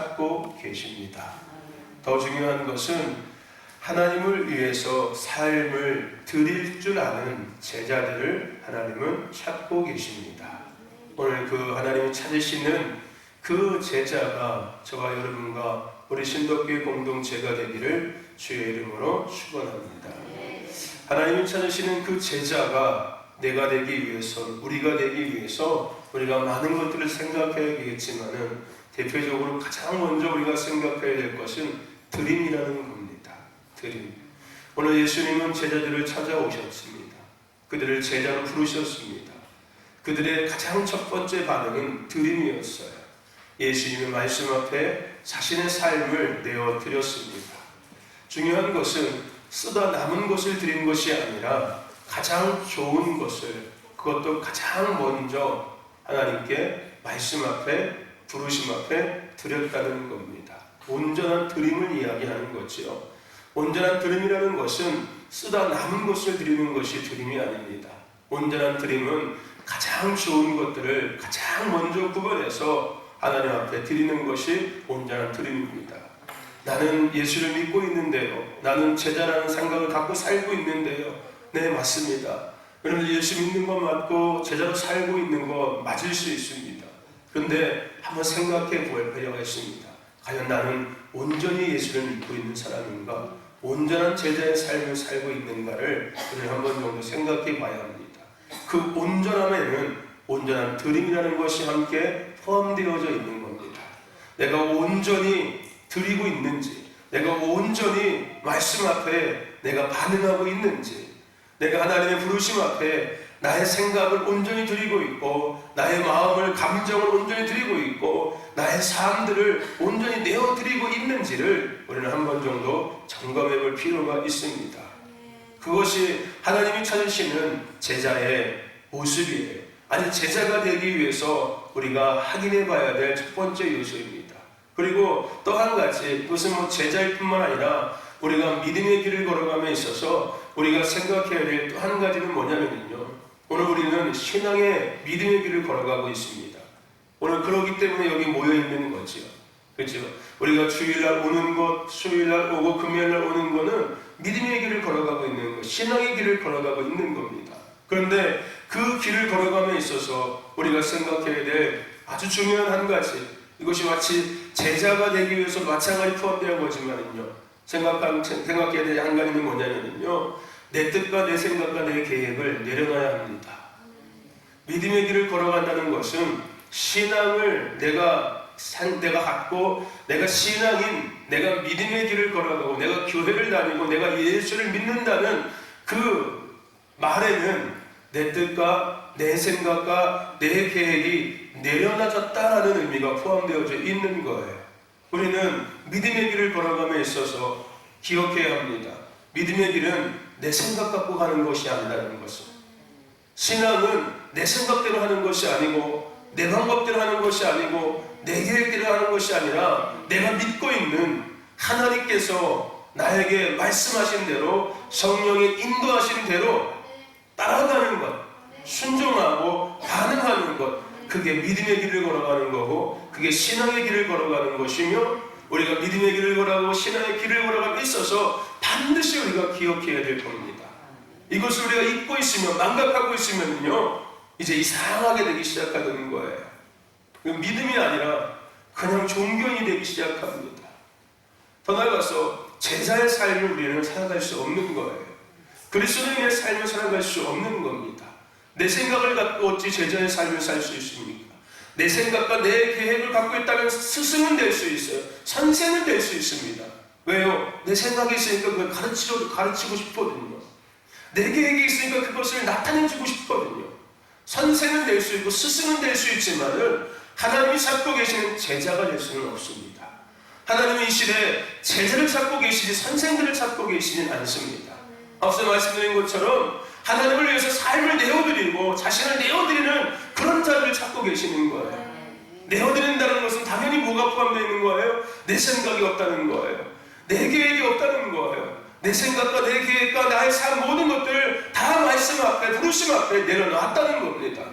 찾고 계십니다. 더 중요한 것은 하나님을 위해서 삶을 드릴 줄 아는 제자들을 하나님은 찾고 계십니다. 오늘 그 하나님이 찾으시는 그 제자가 저와 여러분과 우리 신덕교회 공동체가 되기를 주의 이름으로 축원합니다. 하나님이 찾으시는 그 제자가 내가 되기 위해서, 우리가 되기 위해서 우리가 많은 것들을 생각해야겠지만은 대표적으로 가장 먼저 우리가 생각해야 될 것은 드림이라는 겁니다. 드림. 오늘 예수님은 제자들을 찾아오셨습니다. 그들을 제자로 부르셨습니다. 그들의 가장 첫 번째 반응은 드림이었어요. 예수님의 말씀 앞에 자신의 삶을 내어드렸습니다. 중요한 것은 쓰다 남은 것을 드린 것이 아니라 가장 좋은 것을, 그것도 가장 먼저 하나님께 말씀 앞에, 부르심 앞에 드렸다는 겁니다. 온전한 드림을 이야기하는 거지요. 온전한 드림이라는 것은 쓰다 남은 것을 드리는 것이 드림이 아닙니다. 온전한 드림은 가장 좋은 것들을 가장 먼저 구별해서 하나님 앞에 드리는 것이 온전한 드림입니다. 나는 예수를 믿고 있는데요, 나는 제자라는 생각을 갖고 살고 있는데요, 네, 맞습니다. 여러분, 예수 믿는 것 맞고 제자로 살고 있는 것 맞을 수 있습니다. 그런데 한번 생각해 볼 필요가 있습니다. 과연 나는 온전히 예수를 믿고 있는 사람인가? 온전한 제자의 삶을 살고 있는가를 우리는 한 번 정도 생각해 봐야 합니다. 그 온전함에는 온전한 드림이라는 것이 함께 포함되어져 있는 겁니다. 내가 온전히 드리고 있는지, 내가 온전히 말씀 앞에 내가 반응하고 있는지, 내가 하나님의 부르심 앞에 나의 생각을 온전히 드리고 있고, 나의 마음을, 감정을 온전히 드리고 있고, 나의 삶들을 온전히 내어드리고 있는지를 우리는 한 번 정도 점검해 볼 필요가 있습니다. 그것이 하나님이 찾으시는 제자의 모습이에요. 아니, 제자가 되기 위해서 우리가 확인해 봐야 될 첫 번째 요소입니다. 그리고 또 한 가지, 그것은 제자일 뿐만 아니라 우리가 믿음의 길을 걸어감에 있어서 우리가 생각해야 될 또 한 가지는 뭐냐면요, 오늘 우리는 신앙의 믿음의 길을 걸어가고 있습니다. 오늘 그러기 때문에 여기 모여 있는 거지요. 그렇죠? 우리가 주일날 오는 것, 수요일날 오고 금요일날 오는 것은 믿음의 길을 걸어가고 있는 것, 신앙의 길을 걸어가고 있는 겁니다. 그런데 그 길을 걸어감에 있어서 우리가 생각해야 될 아주 중요한 한 가지, 이것이 마치 제자가 되기 위해서 마찬가지 포함되어 보지만은요, 생각해야 될 한 가지는 뭐냐면요, 내 뜻과 내 생각과 내 계획을 내려놔야 합니다. 믿음의 길을 걸어간다는 것은 신앙을 내가 갖고, 내가 신앙인, 내가 믿음의 길을 걸어가고, 내가 교회를 다니고, 내가 예수를 믿는다는 그 말에는 내 뜻과 내 생각과 내 계획이 내려놔졌다라는 의미가 포함되어져 있는 거예요. 우리는 믿음의 길을 걸어감에 있어서 기억해야 합니다. 믿음의 길은 내 생각 갖고 가는 것이 아니라는 것을. 신앙은 내 생각대로 하는 것이 아니고, 내 방법대로 하는 것이 아니고, 내 계획대로 하는 것이 아니라 내가 믿고 있는 하나님께서 나에게 말씀하신 대로, 성령의 인도하신 대로 따라가는 것, 순종하고 반응하는 것, 그게 믿음의 길을 걸어가는 거고, 그게 신앙의 길을 걸어가는 것이며, 우리가 믿음의 길을 걸어가고 신앙의 길을 걸어가고 있어서 반드시 우리가 기억해야 될 겁니다. 이것을 우리가 잊고 있으면, 망각하고 있으면요, 이제 이상하게 되기 시작하는 거예요. 믿음이 아니라 그냥 종교인이 되기 시작합니다. 더 나아가서 제자의 삶을 우리는 살아갈 수 없는 거예요. 그리스도인의 삶을 살아갈 수 없는 겁니다. 내 생각을 갖고 어찌 제자의 삶을 살 수 있습니까? 내 생각과 내 계획을 갖고 있다면 스승은 될 수 있어요. 선생은 될 수 있습니다. 왜요? 내 생각이 있으니까 그걸 가르치고 싶거든요. 내 계획이 있으니까 그것을 나타내주고 싶거든요. 선생은 될 수 있고 스승은 될 수 있지만은 하나님이 찾고 계시는 제자가 될 수는 없습니다. 하나님이 이 시대에 제자를 찾고 계시지 선생들을 찾고 계시진 않습니다. 앞서 말씀드린 것처럼 하나님을 위해서 삶을 내어드리고 자신을 내어드리는 그런 자들을 찾고 계시는 거예요. 내어드린다는 것은 당연히 뭐가 포함되어 있는 거예요? 내 생각이 없다는 거예요. 내 계획이 없다는 거예요. 내 생각과 내 계획과 나의 삶 모든 것들을 다 말씀 앞에, 부르심 앞에 내려놨다는 겁니다.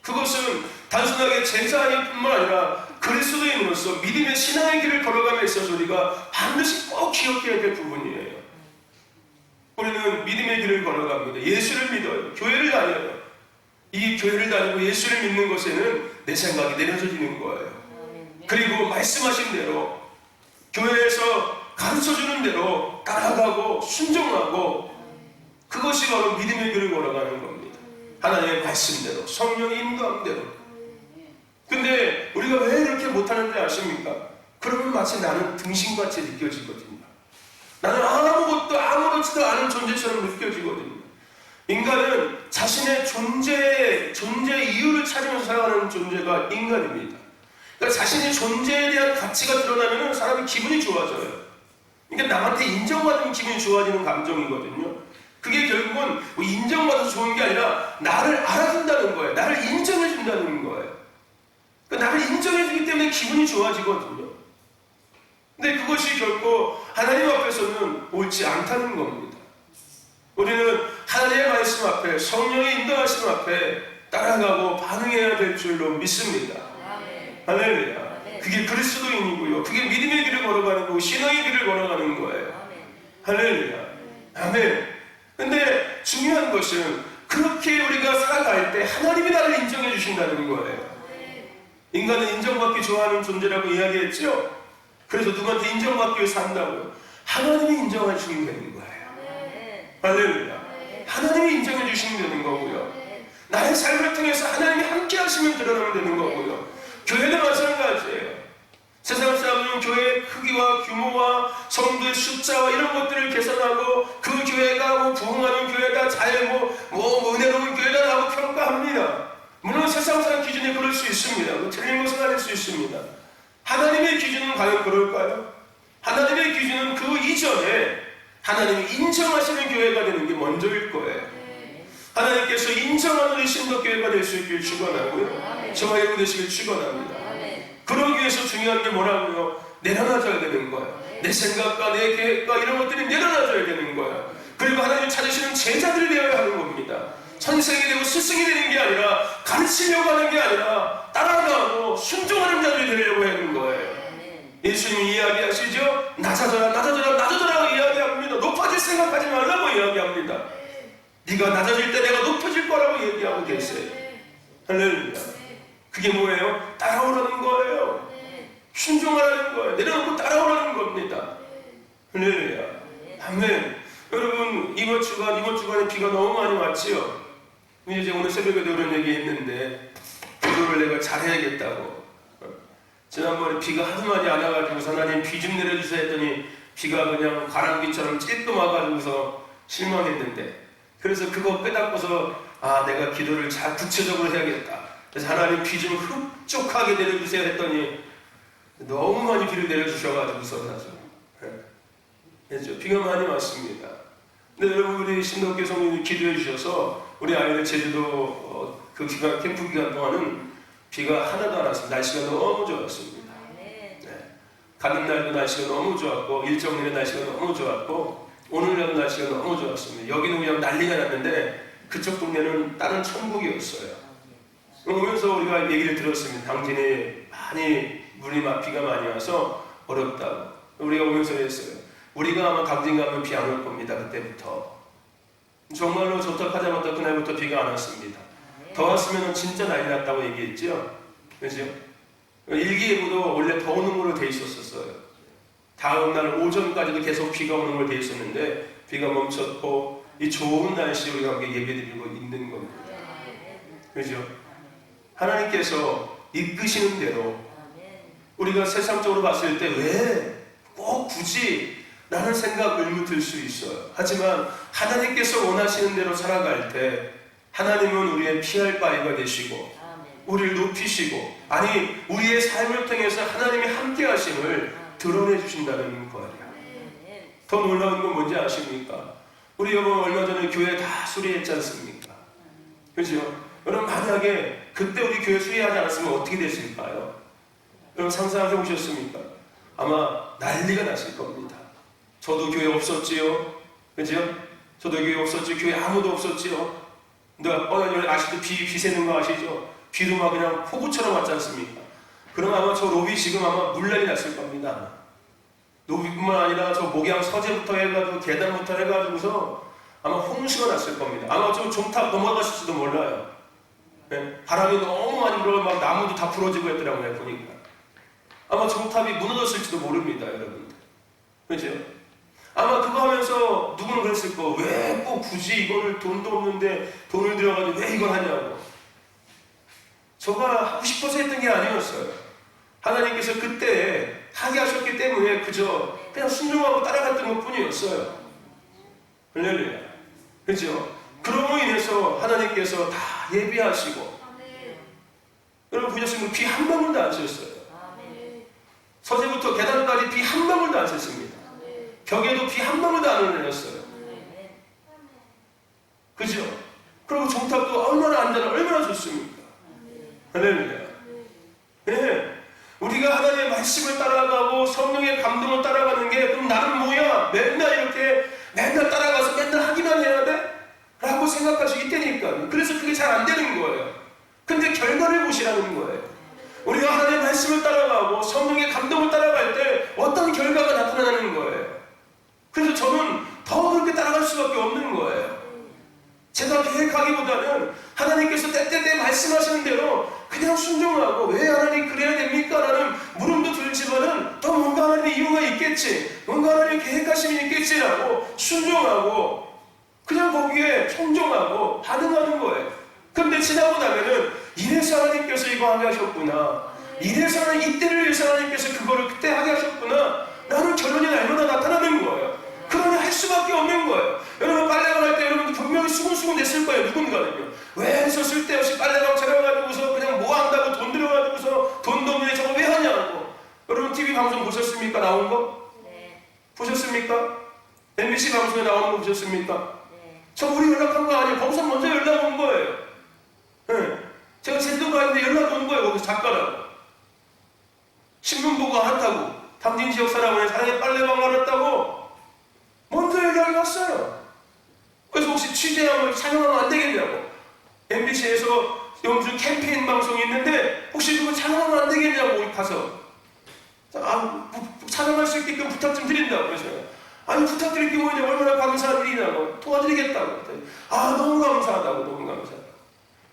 그것은 단순하게 제자일 뿐만 아니라 그리스도인으로서 믿음의 신앙의 길을 걸어감에 있어서 우리가 반드시 꼭 기억해야 될 부분이에요. 우리는 믿음의 길을 걸어갑니다. 예수를 믿어요. 교회를 다녀요. 이 교회를 다니고 예수를 믿는 것에는 내 생각이 내려져지는 거예요. 그리고 말씀하신 대로 교회에서 가르쳐주는 대로 따라가고 순종하고, 그것이 바로 믿음의 길을 걸어가는 겁니다. 하나님의 말씀대로, 성령의 인도함대로. 근데 우리가 왜 이렇게 못하는지 아십니까? 그러면 마치 나는 등신같이 느껴지거든요. 나는 아무렇지도 않은 존재처럼 느껴지거든요. 인간은 자신의 존재 이유를 찾으면서 살아가는 존재가 인간입니다. 그러니까 자신의 존재에 대한 가치가 드러나면 사람이 기분이 좋아져요. 그러니까 남한테 인정받으면 기분이 좋아지는 감정이거든요. 그게 결국은 뭐 인정받아서 좋은 게 아니라 나를 알아준다는 거예요. 나를 인정해준다는 거예요. 그러니까 나를 인정해주기 때문에 기분이 좋아지거든요. 근데 그것이 결코 하나님 앞에서는 옳지 않다는 겁니다. 우리는 하나님의 말씀 앞에, 성령의 인도하심 앞에 따라가고 반응해야 될 줄로 믿습니다. 할렐루야. 그게 그리스도인이고요. 그게 믿음의 길을 걸어가는 거고 신앙의 길을 걸어가는 거예요. 할렐루야. 아멘. 근데 중요한 것은 그렇게 우리가 살아갈 때 하나님이 나를 인정해 주신다는 거예요. 인간은 인정받기 좋아하는 존재라고 이야기했죠. 그래서 누구한테 인정받기 위해 산다고요. 하나님이 인정해 주시면 되는 거예요. 할렐루야. 하나님이 인정해 주시면 되는 거고요. 나의 삶을 통해서 하나님이 함께 하시면 드러나면 되는 거고요. 교회도 마찬가지예요. 세상 사람들은 교회의 크기와 규모와 성도의 숫자와 이런 것들을 계산하고 그 교회가 뭐 부흥하는 교회다, 은혜로운 교회다라고 평가합니다. 물론 세상 사람 기준이 그럴 수 있습니다. 틀린 것은 아닐 수 있습니다. 하나님의 기준은 과연 그럴까요? 하나님의 기준은 그 이전에 하나님이 인정하시는 교회가 되는 게 먼저일 거예요. 하나님께서 인정하는 우리 신도교회가 될 수 있길 축원하고요. 저와 여러분 되시길 축원합니다. 그러기 위해서 중요한 게 뭐라고요? 내려놔줘야 되는 거예요. 내 생각과 내 계획과 이런 것들이 내려놔줘야 되는 거예요. 그리고 하나님 찾으시는 제자들이 되어야 하는 겁니다. 선생이 되고 스승이 되는 게 아니라, 가르치려고 하는 게 아니라 따라가고 순종하는 자들이 되려고 하는 거예요. 예수님이 이야기하시죠? 낮아져라 낮아져라 낮아져라 이야기합니다. 높아질 생각하지 말라고 이야기합니다. 네가 낮아질 때 내가 높아질 거라고 얘기하고 계세요. 할렐루야. 그게 뭐예요? 따라오라는 거예요. 순종하라는 거예요. 내려놓고 따라오라는 겁니다. 할렐루야. 아멘. 여러분, 이번 주간에 비가 너무 많이 왔지요? 이제 오늘 새벽에도 이런 얘기 했는데, 기도를 내가 잘해야겠다고. 지난번에 비가 하도 많이 안 와가지고 하나님 비 좀 내려주세요 했더니 비가 그냥 가랑비처럼 찔끔 와가지고서 실망했는데, 그래서 그거 빼닫고서 내가 기도를 잘 구체적으로 해야겠다. 그래서 하나님 비 좀 흡족하게 내려주세요 했더니 너무 많이 비를 내려주셔가지고서 아주 비가 많이 왔습니다. 근데 여러분, 우리 신덕교 성도님이 기도해 주셔서 우리 아이들 제주도 그 기간, 캠프 기간 동안은 비가 하나도 안 왔습니다. 날씨가 너무 좋았습니다. 네. 가는 날도 날씨가 너무 좋았고, 일정 내내 날씨가 너무 좋았고, 오늘날도 날씨가 너무 좋았습니다. 여기는 그냥 난리가 났는데 그쪽 동네는 다른 천국이었어요. 오면서 우리가 얘기를 들었습니다. 당진에 많이 비가 많이 와서 어렵다고. 우리가 오면서 했어요. 우리가 아마 당진 가면 비 안 올 겁니다. 그때부터. 정말로 도착하자마자 그날부터 비가 안 왔습니다. 더 왔으면 진짜 난리 났다고 얘기했죠. 그죠? 일기예보도 원래 더 오는 걸로 돼 있었어요. 다음 날 오전까지도 계속 비가 오는 걸 돼 있었는데 비가 멈췄고, 이 좋은 날씨에 우리가 함께 예배드리고 있는 겁니다. 그죠? 하나님께서 이끄시는 대로 우리가 세상적으로 봤을 때 왜 꼭 굳이 라는 생각 의문이 들 수 있어요. 하지만 하나님께서 원하시는 대로 살아갈 때 하나님은 우리의 피할 바위가 되시고 우리를 높이시고, 아니 우리의 삶을 통해서 하나님이 함께 하심을 드러내 주신다는 거예요. 더 놀라운 건 뭔지 아십니까? 우리 여러분 얼마 전에 교회 다 수리했지 않습니까? 그죠? 여러분, 만약에 그때 우리 교회 수리하지 않았으면 어떻게 됐을까요? 여러분 상상해 보셨습니까? 아마 난리가 났을 겁니다. 저도 교회 없었지요. 그죠? 저도 교회 없었지. 교회 아무도 없었지요. 근데 아시죠? 비 새는 거 아시죠? 비도 막 그냥 폭우처럼 왔지 않습니까? 그럼 아마 저 로비 지금 아마 물난리 났을 겁니다. 로비뿐만 아니라 저 목양 서재부터 해가지고 계단부터 해가지고서 아마 홍수가 났을 겁니다. 아마 저 종탑 넘어갔을지도 몰라요. 네? 바람이 너무 많이 불어서 막 나무도 다 부러지고 했더라고요, 보니까. 아마 종탑이 무너졌을지도 모릅니다, 여러분들. 그죠? 아마 그거 하면서 누구는 그랬을 거, 왜 꼭 굳이 이거를 돈도 없는데 돈을 들여가지고 왜 이걸 하냐고. 저가 하고 싶어서 했던 게 아니었어요. 하나님께서 그때 하게 하셨기 때문에 그저 그냥 순종하고 따라갔던 것 뿐이었어요. 할렐루야. 그죠? 그러므로 인해서 하나님께서 다 예비하시고, 여러분 보셨습니까? 비 한 방울도 안 쳤어요. 서재부터 계단까지 비 한 방울도 안 쳤습니다. 벽에도 비 한 방울도 안 흘렸어요. 그죠? 그리고 종탑도 얼마나 안전하고 얼마나 좋습니까? 할렐루야. 네. 우리가 하나님의 말씀을 따라가고 성령의 감동을 따라가는 게, 그럼 나는 뭐야? 맨날 이렇게 맨날 따라가서 맨날 하기만 해야 돼? 라고 생각할 수 있다니까요. 그래서 그게 잘 안 되는 거예요. 근데 결과를 보시라는 거예요. 우리가 하나님의 말씀을 따라가고 성령의 감동을 따라갈 때 어떤 결과가 나타나는 거예요. 그래서 저는 더 그렇게 따라갈 수밖에 없는 거예요. 제가 계획하기보다는 하나님께서 때때때 말씀하시는 대로 그냥 순종하고, 왜 하나님 그래야 됩니까? 라는 물음도 들지만은 또 뭔가 하나님의 이유가 있겠지, 뭔가 하나님의 계획하심이 있겠지라고 순종하고 그냥 거기에 청종하고 반응하는 거예요. 근데 지나고 나면은 이래서 하나님께서 이거 하게 하셨구나, 이래서 이때를 위해서 하나님께서 그거를 그때 하게 하셨구나 라는 결론이 날마다 나타나는 거예요. 그러니 할 수밖에 없는 거예요. 여러분 빨래방 할 때 여러분 분명히 수근수근 냈을 거예요. 누군가는요. 왜 저 쓸데없이 빨래방 차려가지고서 그냥 뭐 한다고 돈 들여가지고서 돈도 없는데 저거 왜 하냐고. 여러분 TV 방송 보셨습니까? 나온 거? 네. 보셨습니까? MBC 방송에 나오는 거 보셨습니까? 네. 저 우리 연락한 거 아니에요. 거기서 먼저 연락 온 거예요. 네. 제가 제주도 가는데 연락 온 거예요. 거기서 작가라고. 신문 보고 안 한다고. 당진 지역 사람은 사랑의 빨래방 알았다고 먼저 연락이 왔어요. 그래서 혹시 취재하면 촬영하면 안 되겠냐고. MBC에서 요즘 캠페인 방송이 있는데 혹시 그거 촬영하면 안 되겠냐고. 우리 가서 촬영할 수 있게끔 부탁 좀 드린다고. 그래서 아니 부탁드릴 게 뭐냐, 얼마나 감사한 일이냐고. 도와드리겠다고. 너무 감사하다고. 너무 감사하다고.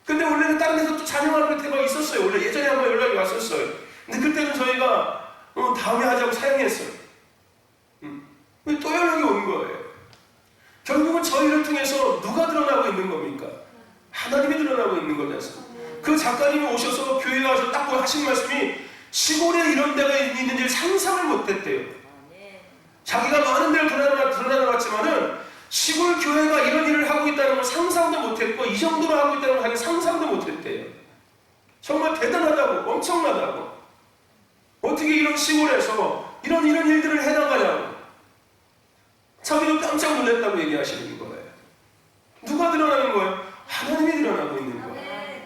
근데 원래는 다른 데서 또 촬영할 때가 있었어요. 원래 예전에 한번 연락이 왔었어요. 근데 그때는 저희가 다음에 하자고 사양했어요. 또 연락이 온 거예요. 결국은 저희를 통해서 누가 드러나고 있는 겁니까? 하나님이 드러나고 있는 거잖아요. 그 작가님이 오셔서 교회에 와서 딱 하신 말씀이, 시골에 이런 데가 있는지 상상을 못했대요. 자기가 많은 데를 드러나봤지만은 시골 교회가 이런 일을 하고 있다는 걸 상상도 못했고, 이 정도로 하고 있다는 걸 자기가 상상도 못했대요. 정말 대단하다고, 엄청나다고. 어떻게 이런 시골에서 이런 일들을 해나가냐고. 자기도 깜짝 놀랐다고 얘기하시는 거예요. 누가 드러나는 거예요? 하나님이 드러나고 있는 거예요.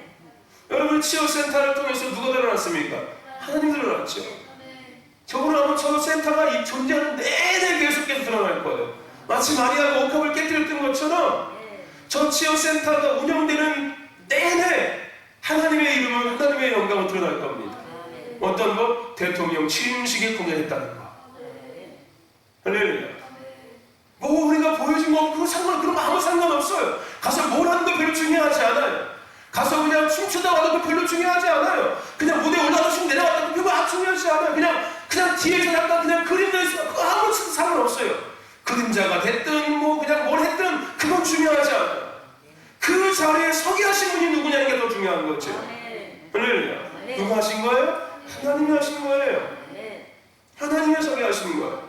여러분 치유센터를 통해서 누가 드러났습니까? 하나님 드러났죠. 저거는 아마 저 센터가 존재하는 내내 계속해서 드러날 거예요. 마치 마리아가 옥합을 깨뜨렸던 것처럼 저 치유센터가 운영되는 내내 하나님의 이름은, 하나님의 영광을 드러날 겁니다. 어떤 거? 대통령 취임식에 공연했다는 거. 할렐루야. 뭐 우리가 보여준 거 그럼 아무 상관없어요. 가서 뭘 하는 거 별로 중요하지 않아요. 가서 그냥 춤추다 와도 별로 중요하지 않아요. 그냥 무대에 올라가서 춤 내려갔다 별로 아무 중요하지 않아요. 그냥 뒤에서 약간 그냥 그림자 있으면 아무 상관없어요. 그림자가 됐든 뭐 그냥 뭘 했든 그건 중요하지 않아요. 그 자리에 서게 하신 분이 누구냐는 게 더 중요한 거죠. 할렐루야. 누가 하신 거예요? 하나님이 하신 거예요. 하나님이 서게 하신 거예요.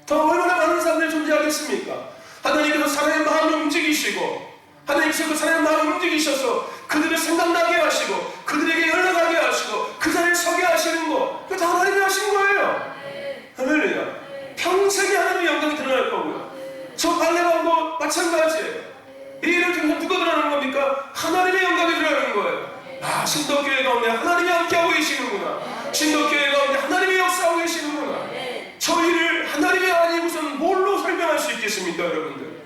더 얼마나 많은 사람들이 존재하겠습니까? 하나님께서 사람의 마음을 움직이시고, 하나님께서 그 사람의 마음을 움직이셔서 그들을 생각나게 하시고, 그들에게 연락하게 하시고, 그 자리에 서게 하시는 거, 그거 다 하나님이 하신 거예요. 할렐루야. 평생에 하나님의 영광이 드러날 거고요. 저 빨래방도 마찬가지예요. 이 일을 통해서 누가 드러나는 겁니까? 하나님의 영광이 드러나는 거예요. 신도교회 가운데 하나님이 함께하고 계시는구나. 신도교회 가운데 하나님이 역사하고 계시는구나. 저희를 하나님이 아니고서는 뭘로 설명할 수 있겠습니까, 여러분들?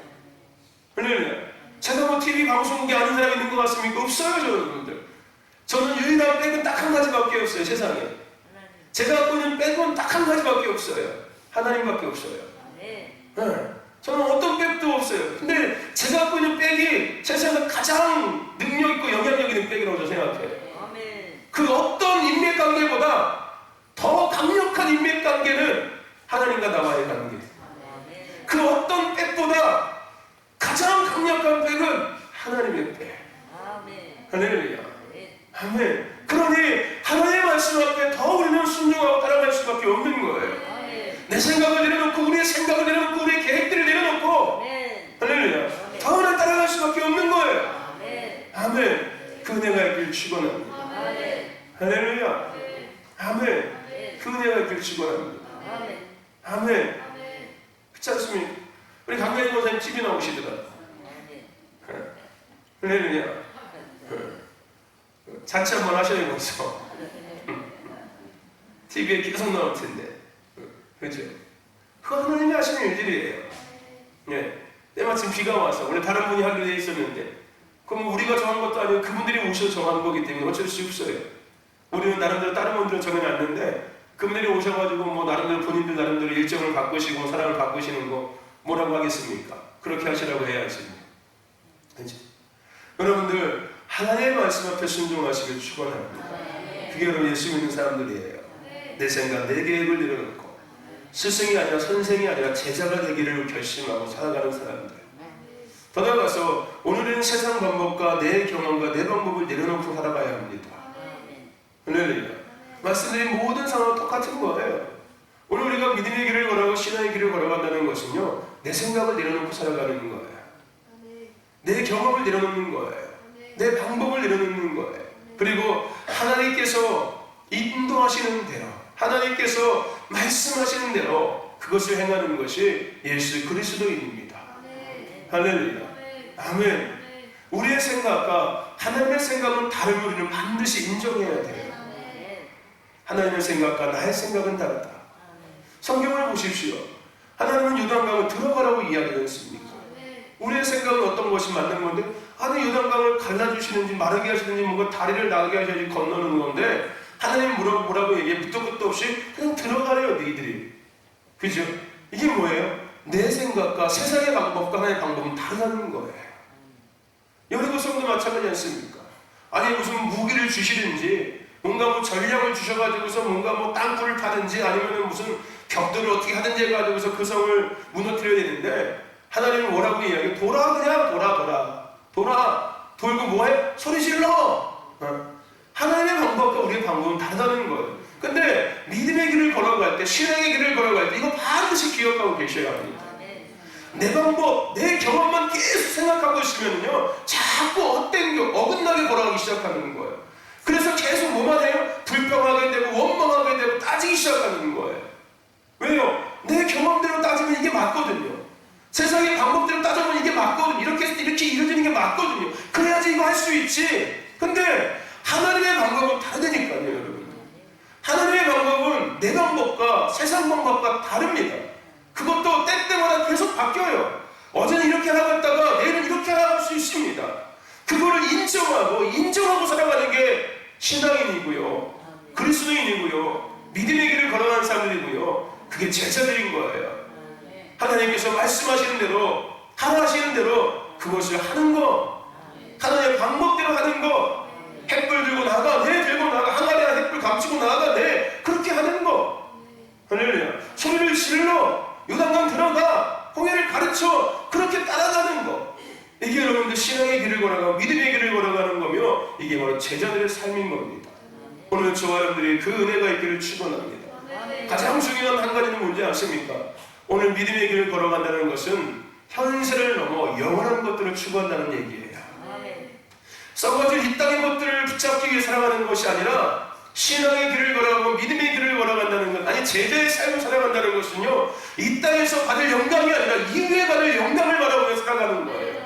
할렐루야. 제가 뭐 TV 방송국에 아는 사람이 있는 것 같습니까? 없어요, 여러분들. 저는 유일한 백은 딱 한 가지밖에 없어요, 세상에. 제가 갖고 있는 백은 딱 한 가지밖에 없어요. 하나님밖에 없어요. 네. 저는 어떤 백도 없어요. 근데 제가 갖고 있는 백이 세상에서 가장 능력 있고 영향력 있는 백이라고 저는 생각해요. 그 어떤 인맥관계보다 더 강력한 인맥관계는 하나님과 나와의 관계. 그 어떤 백보다 가장 강력한 백은 하나님의 백. 할렐루야. 아멘. 그러니 하나님의 말씀 앞에 더 우리는 순종하고 따라갈 수밖에 없는 거예요. 내 생각을 내려놓고 우리의 생각을 내려놓고 우리의 계획들을 내려놓고 할렐루야. 더 우리는 따라갈 수밖에 없는 거예요. 아멘. 그 은혜가 있길 축원합니다. 할렐루야. 아멘. 그 은혜가 있길 축원합니다. 아멘. 그렇지 않습니까? 우리 강대희 목사님 TV 나오시더라. 할렐루야. 자취 한번 하셔야 벌써 TV에 계속 나올 텐데. 그렇죠? 그 하나님이 하시는 일들이에요. 예. 때마침 비가 와서 원래 다른 분이 하기로 돼 있었는데 그럼 우리가 정한 것도 아니고 그분들이 오셔서 정한 거기 때문에 어쩔 수 없어요. 우리는 나름대로 다른 분들은 정해놨는데 그분들이 오셔가지고 뭐 나름대로 본인들 나름대로 일정을 바꾸시고 사람을 바꾸시는 거 뭐라고 하겠습니까? 그렇게 하시라고 해야지. 그렇죠? 여러분들 하나님의 말씀 앞에 순종하시길 축원합니다. 그게 여러분 예수 믿는 사람들이에요. 내 생각, 내 계획을 내려놓고 스승이 아니라 선생이 아니라 제자가 되기를 결심하고 살아가는 사람들. 더 나아가서 오늘은 세상 방법과 내 경험과 내 방법을 내려놓고 살아가야 합니다. 할렐루야. 말씀드린 모든 상황은 똑같은 거예요. 오늘 우리가 믿음의 길을 걸어가고 신앙의 길을 걸어간다는 것은요, 내 생각을 내려놓고 살아가는 거예요. 내 경험을 내려놓는 거예요. 내 방법을 내려놓는 거예요. 그리고 하나님께서 인도하시는 대로, 하나님께서 말씀하시는 대로 그것을 행하는 것이 예수 그리스도인입니다. 할렐루야. 아멘. 우리의 생각과 하나님의 생각은 다른 우리는 반드시 인정해야 돼요. 하나님의 생각과 나의 생각은 다르다. 성경을 보십시오. 하나님은 요단강을 들어가라고 이야기했습니까? 우리의 생각은 어떤 것이 맞는 건데, 아니 요단강을 갈라주시는지 마르게 하시는지 뭔가 다리를 나게 하셔야지 건너는 건데, 하나님 뭐라고 얘기해? 밑도 끝도 없이 그냥 들어가래요, 너희들이. 그죠? 이게 뭐예요? 내 생각과 세상의 방법과 하나님의 방법은 다르다는 거예요. 여리고 성도 마찬가지 않습니까? 아니 무슨 무기를 주시든지 뭔가 뭐 전략을 주셔가지고서 뭔가 뭐 땅굴을 파든지 아니면 무슨 벽돌을 어떻게 하든지 해가지고서 그 성을 무너뜨려야 되는데 하나님은 뭐라고 이야기해? 돌아 그냥 돌아 돌고 뭐해? 소리 질러. 하나님의 방법과 우리의 방법은 다르다는 거예요. 근데 믿음의 길을 걸어갈 때, 신앙의 길을 걸어갈 때 이거 반드시 기억하고 계셔야 합니다. 내 방법, 내 경험만 계속 생각하고 있으면요 자꾸 어긋나게 걸어가기 시작하는 거예요. 그래서 계속 뭐만 해요? 불평하게 되고 원망하게 되고 따지기 시작하는 거예요. 왜요? 내 경험대로 따지면 이게 맞거든요. 세상의 방법대로 따져보면 이게 맞거든요. 이렇게 했을 때 이렇게 이루어지는 게 맞거든요. 그래야지 이거 할 수 있지. 근데 하나님의 방법은 다르다니까요, 여러분. 하나님의 방법은 내 방법과 세상 방법과 다릅니다. 그것도 때때마다 계속 바뀌어요. 어제는 이렇게 하고 있다가 내일은 이렇게 나갈 수 있습니다. 그거를 인정하고 살아가는 게 신앙인이고요, 그리스도인이고요, 믿음의 길을 걸어가는 사람들이고요, 그게 제자들인 거예요. 하나님께서 말씀하시는 대로, 하라하시는 대로 그것을 하는 거, 하나님의 방법대로 하는 거, 횃불 들고 나가, 내 들고 나가, 항아리에 횃불 감추고 나가, 내 그렇게 하는 거. 할렐루야. 소리를 질러, 요단강 들어가, 홍해를 가르쳐, 그렇게 따라가는 거. 이게 여러분들 신앙의 길을 걸어가고 믿음의 길을 걸어가는 거며, 이게 바로 제자들의 삶인 겁니다. 오늘 저와 여러분들이 그 은혜가 있기를 축원합니다. 가장 중요한 한 가지는 뭔지 아십니까? 오늘 믿음의 길을 걸어간다는 것은 현세를 넘어 영원한 것들을 추구한다는 얘기예요. 썩어질 이 땅의 것들을 붙잡기 위해 살아가는 것이 아니라 신앙의 길을 걸어가고 믿음의 길을 걸어간다는 것, 아니 제자의 삶을 살아간다는 것은요, 이 땅에서 받을 영광이 아니라 이후에 받을 영광을 바라보며 살아가는 거예요.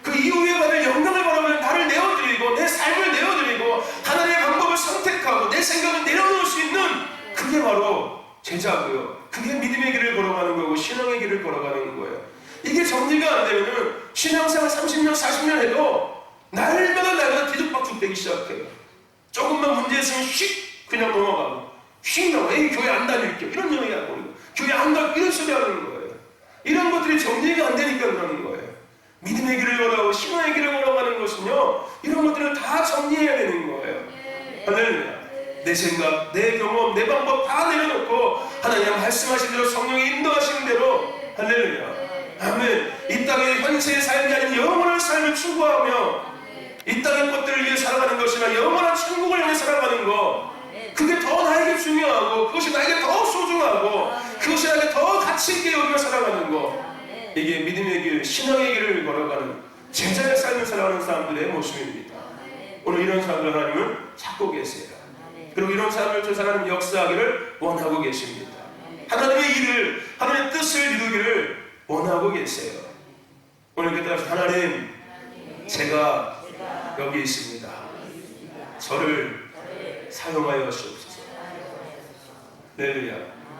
그 이후에 받을 영광을 바라보며 나를 내어드리고 내 삶을 내어드리고 하나님의 방법을 선택하고 내 생각을 내려놓을 수 있는, 그게 바로 제자고요. 그게 믿음의 길을 걸어가는 거고 신앙의 길을 걸어가는 거예요. 이게 정리가 안 되면은 신앙생활 30년 40년 해도 날마다 뒤죽박죽 되기 시작해요. 조금만 문제 있으면 휙 그냥 넘어가고, 쉰다고 에이 교회 안 다닐게 이런 얘기하고 교회 안 가 이런 소리 하는 거예요. 이런 것들이 정리가 안 되니까 그러는 거예요. 믿음의 길을 걸어가고 신앙의 길을 걸어가는 것은요 이런 것들을 다 정리해야 되는 거예요. 할렐루야. 내 생각, 내 경험, 내 방법 다 내려놓고 하나님 말씀하신 대로 성령이 인도하시는 대로 할렐루야. 아멘. 이 땅의 현세의 삶이 아닌 영원한 삶을 추구하며 이 땅의 것들을 위해 살아가는 것이나 영원한 천국을 위해 살아가는 것 그게 더 나에게 중요하고 그것이 나에게 더 소중하고 그것이 나에게 더 가치 있게 여기며 살아가는 것 이게 믿음의 길, 신앙의 길을 걸어가는 제자의 삶을 살아가는 사람들의 모습입니다. 오늘 이런 사람들 하나님은 찾고 계세요. 그리고 이런 사람을 통해서 하나님 역사하기를 원하고 계십니다. 하나님의 일을, 하나님의 뜻을 이루기를 원하고 계세요. 오늘 이렇게 따라서 하나님 제가 여기 있습니다. 저를 사용하여 주옵소서. 할렐루야.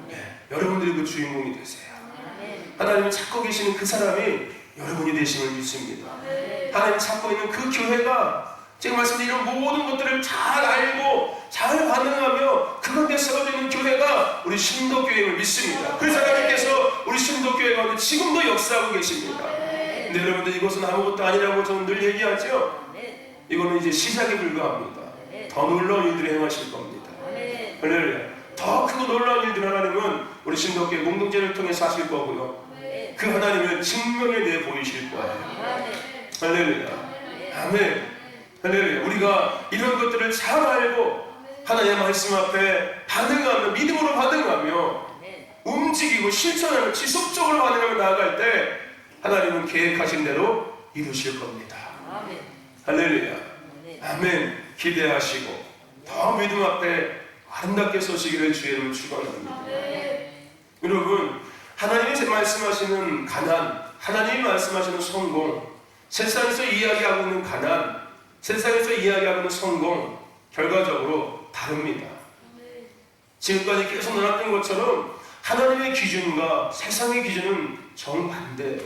네, 여러분들이 그 주인공이 되세요. 하나님은 찾고 계시는 그 사람이 여러분이 되심을 믿습니다. 하나님 찾고 있는 그 교회가 제가 말씀드린 이런 모든 것들을 잘 알고 잘 반응하며 그 가운데 세워져 있는 교회가 우리 신도교회임을 믿습니다. 그래서 하나님께서 우리 신도교회 가운데 지금도 역사하고 계십니다. 근데 여러분들 이것은 아무것도 아니라고 저는 늘 얘기하죠. 이거는 이제 시작에 불과합니다. 더 놀라운 일들을 행하실 겁니다. 할렐루야. 더 크고 놀라운 일들을 하나님은 우리 신도교회 공동체를 통해서 하실 거고요. 그 하나님을 증명해 내 보이실 거예요. 할렐루야. 아멘. 할렐루야. 우리가 이런 것들을 잘 알고 하나님의 말씀 앞에 반응하며 믿음으로 반응하며 움직이고 실천하며 지속적으로 반응하며 나아갈 때 하나님은 계획하신 대로 이루실 겁니다. 할렐루야. 아멘. 기대하시고 더 믿음 앞에 아름답게 서시기를 주의 이름으로 축원합니다. 여러분 하나님이 말씀하시는 가난, 하나님이 말씀하시는 성공, 세상에서 이야기하고 있는 가난, 세상에서 이야기하고 있는 성공 결과적으로 다릅니다. 지금까지 계속 나왔던 것처럼 하나님의 기준과 세상의 기준은 정반대예요.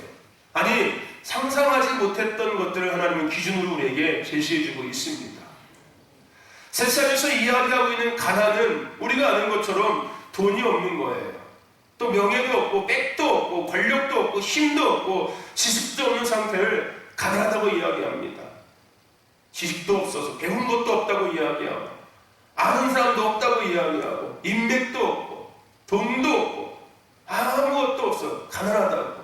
아니 상상하지 못했던 것들을 하나님은 기준으로 우리에게 제시해주고 있습니다. 세상에서 이야기하고 있는 가난은 우리가 아는 것처럼 돈이 없는 거예요. 또 명예도 없고 빽도 없고 권력도 없고 힘도 없고 지식도 없는 상태를 가난하다고 이야기합니다. 지식도 없어서 배운 것도 없다고 이야기하고 아는 사람도 없다고 이야기하고 인맥도 없고 돈도 없고 아무것도 없어 가난하다고.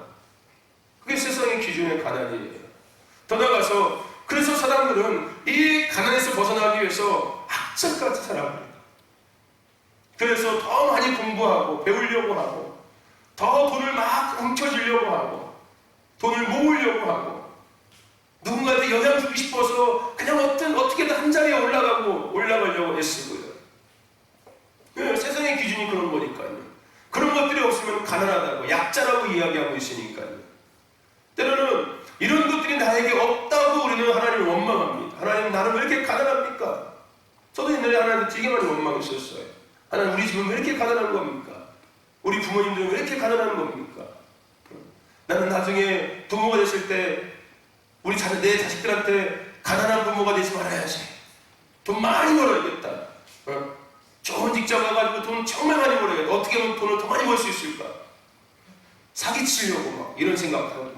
그게 세상의 기준의 가난이에요. 더 나아가서 그래서 사람들은 이 가난에서 벗어나기 위해서 악착같이 살아갑니다. 그래서 더 많이 공부하고 배우려고 하고 더 돈을 막 훔쳐주려고 하고 돈을 모으려고 하고 누군가한테 영향 주고 싶어서 그냥 어떻게든 한 자리에 올라가려고 애쓰고요. 세상의 기준이 그런 거니까요. 그런 것들이 없으면 가난하다고 약자라고 이야기하고 있으니까요. 때로는 이런 것들이 나에게 없다고 우리는 하나님을 원망합니다. 하나님 나는 왜 이렇게 가난합니까? 저도 옛날에 하나님 되게 많이 원망했었어요. 하나님 우리 집은 왜 이렇게 가난한 겁니까? 우리 부모님들은 왜 이렇게 가난한 겁니까? 나는 나중에 부모가 됐을 때 내 자식들한테 가난한 부모가 되지 말아야지. 돈 많이 벌어야겠다. 좋은 직장 가가지고 돈 정말 많이 벌어야겠다. 어떻게 하면 돈을 더 많이 벌 수 있을까? 사기치려고 막 이런 생각하고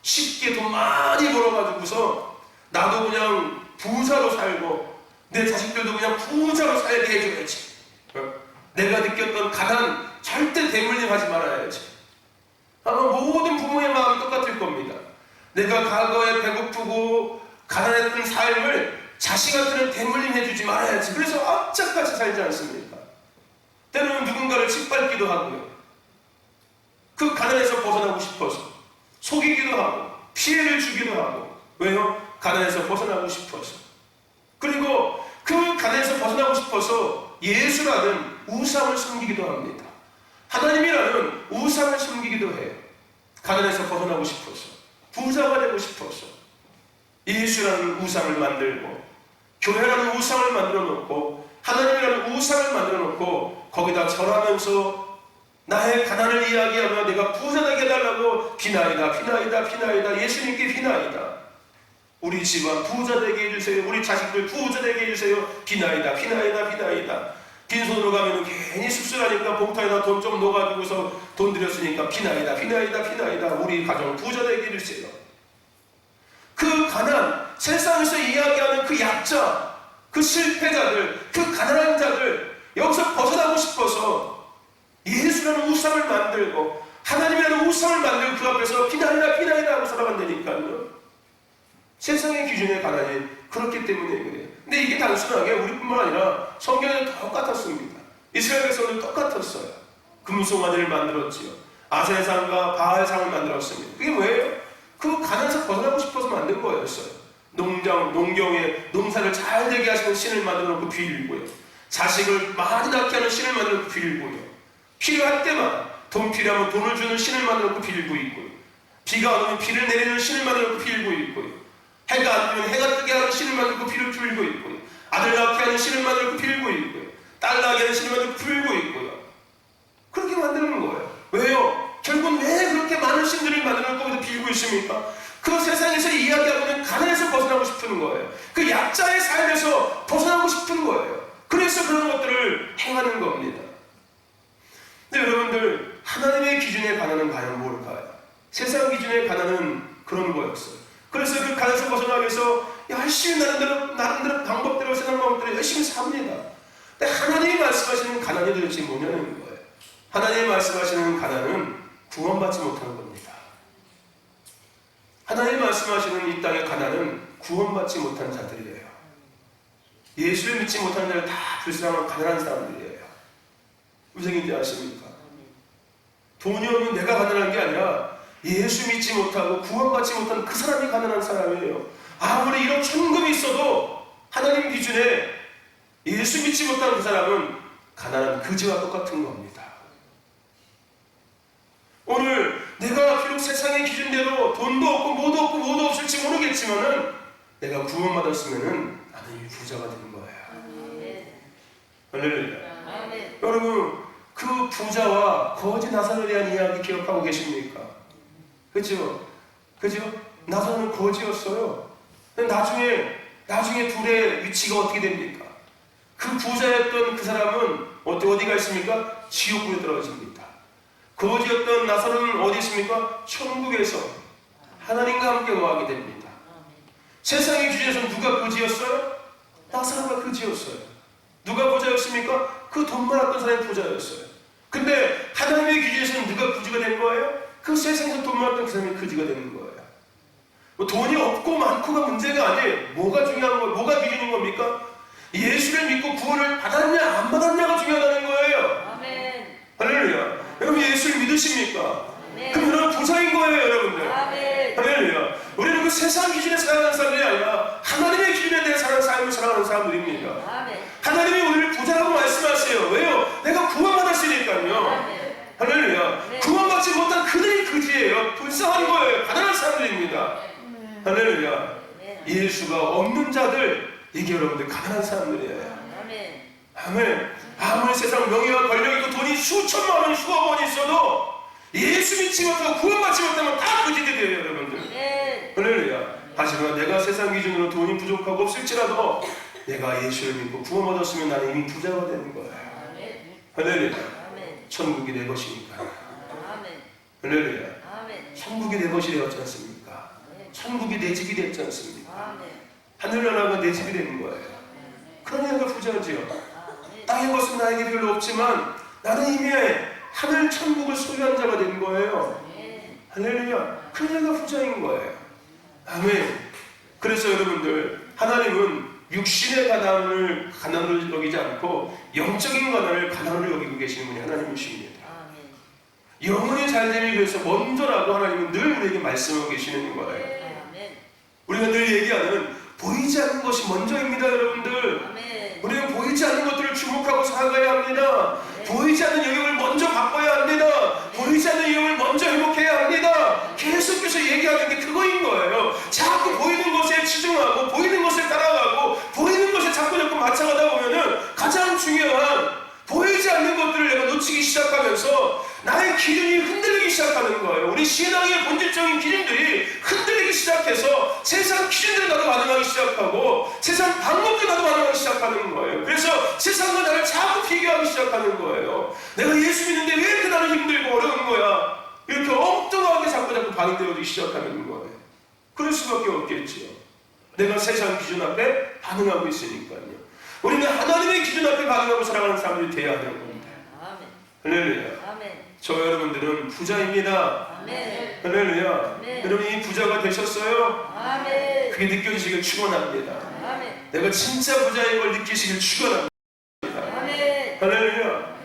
쉽게 돈 많이 벌어가지고서 나도 그냥 부자로 살고 내 자식들도 그냥 부자로 살게 해줘야지. 내가 느꼈던 가난 절대 대물림하지 말아야지. 아마 모든 부모의 마음이 똑같을 겁니다. 내가 과거에 배고프고 가난했던 삶을 자식한테는 대물림해주지 말아야지. 그래서 악착같이 살지 않습니까? 때로는 누군가를 짓밟기도 하고요. 그 가난에서 벗어나고 싶어서 속이기도 하고 피해를 주기도 하고. 왜요? 가난에서 벗어나고 싶어서. 그리고 그 가난에서 벗어나고 싶어서 예수라는 우상을 섬기기도 합니다. 하나님이라는 우상을 섬기기도 해요. 가난에서 벗어나고 싶어서 부자가 되고 싶어서 예수라는 우상을 만들고 교회라는 우상을 만들어 놓고 하나님이라는 우상을 만들어 놓고 거기다 절하면서 나의 가난을 이야기하며 내가 부자 되게 해달라고 비나이다 예수님께 비나이다. 우리 집안 부자 되게 해주세요. 우리 자식들 부자 되게 해주세요. 비나이다. 빈손으로 가면 괜히 씁쓸하니까 봉투에다 돈 좀 넣어가지고서 돈 들였으니까 비나이다 비나이다 비나이다 우리 가정 부자 되기를세요. 그 가난, 세상에서 이야기하는 그 약자, 그 실패자들, 그 가난한 자들 여기서 벗어나고 싶어서 예수라는 우상을 만들고 하나님이라는 우상을 만들고 그 앞에서 비나이다 비나이다 하고 살아간다니까요. 세상의 기준의 가난이 그렇기 때문에 그래요. 근데 이게 단순하게 우리뿐만 아니라 성경에는 똑같았습니다. 이스라엘 백성들 똑같았어요. 금송아지를 만들었지요. 아세상과 바알상을 만들었습니다. 그게 뭐예요? 그 가난에서 벗어나고 싶어서 만든 거였어요. 농경에 농사를 잘 되게 하시는 신을 만들어 놓고 빌고요. 자식을 많이 낳게 하는 신을 만들어 놓고 빌고요. 필요할 때마다 돈 필요하면 돈을 주는 신을 만들어 놓고 빌고 있고요. 비가 안 오면 비를 내리는 신을 만들어 놓고 빌고 있고요. 해가 안 뜨면 해가 뜨게 하는 신을 만들고 비를 빌고 있고요. 아들 낳게 하는 신을 만들고 빌고 있고요. 딸 낳게 하는 신을 만들고 빌고 있고요. 그렇게 만드는 거예요. 왜요? 결국은 왜 그렇게 많은 신들을 만들어 놓고 빌고 있습니까? 그 세상에서 이야기하고 있는 가난에서 벗어나고 싶은 거예요. 그 약자의 삶에서 벗어나고 싶은 거예요. 그래서 그런 것들을 행하는 겁니다. 근데 여러분들, 하나님의 기준의 가난은 과연 뭘까요? 세상 기준의 가난은 그런 거였어요. 그래서 그 가난에서 벗어나기 위해서 열심히 나름대로 방법대로 세상 방법대로 열심히 삽니다. 근데 하나님이 말씀하시는 가난이 도대체 뭐냐는 거예요. 하나님이 말씀하시는 가난은 구원받지 못하는 겁니다. 하나님이 말씀하시는 이 땅의 가난은 구원받지 못한 자들이에요. 예수를 믿지 못하는 자들 다 불쌍한 가난한 사람들이에요. 무슨 얘기인지 아십니까? 돈이 없는 내가 가난한 게 아니라 예수 믿지 못하고 구원받지 못한 그 사람이 가난한 사람이에요. 아무리 1억 천금이 있어도 하나님 기준에 예수 믿지 못한 그 사람은 가난한 그지와 똑같은 겁니다. 오늘 내가 비록 세상의 기준대로 돈도 없고 뭐도 없을지 모르겠지만은 내가 구원받았으면은 나는 이 부자가 되는 거예요. 할렐루야. 여러분, 그 부자와 거지 나사로에 대한 이야기 기억하고 계십니까? 그죠? 나사로는 거지였어요. 나중에 둘의 위치가 어떻게 됩니까? 그 부자였던 그 사람은 어디가 있습니까? 지옥불에 떨어집니다. 거지였던 나사로는 어디 있습니까? 천국에서 하나님과 함께 거하게 됩니다. 세상의 기준에서는 누가 거지였어요? 나사로가 거지였어요. 누가 부자였습니까? 그 돈 많았던 사람이 부자였어요. 근데 하나님의 기준에서는 누가 거지가 된 거예요? 그 세상에서 돈 많았던 그 사람이 거지가 되는 거예요. 뭐 돈이 없고 많고가 문제가 아니에요. 뭐가 중요한 거예요? 뭐가 기준인 겁니까? 예수를 믿고 구원을 받았냐 안 받았냐가 중요하다는 거예요. 아멘. 할렐루야. 여러분 예수를 믿으십니까? 아멘. 그럼 여러분 부자인 거예요, 여러분들. 아멘. 할렐루야. 우리는 그 세상 기준에 살아가는 사람들이 아니라 하나님의 기준에 대해 삶을 살아가는 사람들입니다. 아멘. 하나님이 우리를 부자라고 말씀하세요. 왜요? 내가 구원받았으니까요. 아멘. 할렐루야. 네. 구원받지 못한 그들이 그지예요. 불쌍한 거예요. 가난한 사람들입니다. 할렐루야. 예수가 없는 자들, 이게 여러분들 가난한 사람들이에요. 아멘. 아멘. 아무리 세상 명예와 권력 있고 돈이 수천만 원, 수억 원이 있어도 예수 믿지 못하고 구원받지 못하면 다 거지들이에요, 여러분들. 아멘. 할렐루야. 하지만 내가 세상 기준으로 돈이 부족하고 없을지라도 내가 예수를 믿고 구원받았으면 나는 이미 부자가 되는 거예요. 아멘. 할렐루야. 아멘. 천국이 내 것이니까. 아멘. 할렐루야. 아멘. 천국이 내 것이 되었지 않습니까? 천국이 내 집이 됐지 않습니까? 아멘. 하늘나라가 내 집이 되는 거예요. 그러니 내가 부자지요. 땅의 것은 나에게 별로 없지만 나는 이미 하늘 천국을 소유한 자가 된 거예요. 할렐루야. 그러니 내가 부자인 거예요. 아멘. 그래서 여러분들, 하나님은 육신의 가난을 여기지 않고 영적인 가난을 여기고 계시는 분이 하나님이십니다. 영혼이 잘 되기 위해서 먼저라도 하나님은 늘 우리에게 말씀하고 계시는 거예요. 우리가 늘 얘기하는 보이지 않는 것이 먼저입니다, 여러분들. 우리는 보이지 않는 것들을 주목하고 살아가야 합니다. 보이지 않는 영역을 먼저 바꿔야 합니다. 보이지 않는 영역을 먼저 회복해야 합니다. 계속해서 얘기하는 게 그거인 거예요. 자꾸 보이는 것에 치중하고 보이는 것을 따라가고 보이는 것에 자꾸 맞춰가다 보면은 가장 중요한 보이지 않는 것들을 내가 놓치기 시작하면서 나의 기준이 흔들리기 흔들리기 시작하는 거예요. 우리 신앙의 본질적인 기준들이 흔들리기 시작해서 세상 기준대로 나도 반응하기 시작하고 세상 방법대로 나도 반응하기 시작하는 거예요. 그래서 세상과 나를 자꾸 비교하기 시작하는 거예요. 내가 예수 믿는데 왜 이렇게 나는 힘들고 어려운 거야? 이렇게 엉뚱하게 자꾸 반응되어지기 시작하는 거예요. 그럴 수밖에 없겠지요. 내가 세상 기준 앞에 반응하고 있으니까요. 우리는 하나님의 기준 앞에 반응하고 살아가는 사람들이 되어야 하는 겁니다. 아멘. 할렐루야. 아멘. 저 여러분들은 부자입니다. 아멘. 할렐루야. 아멘. 여러분 이 부자가 되셨어요? 아멘. 그게 느껴지시길 축원합니다. 아멘. 내가 진짜 부자인 걸 느끼시길 축원합니다. 아멘. 할렐루야.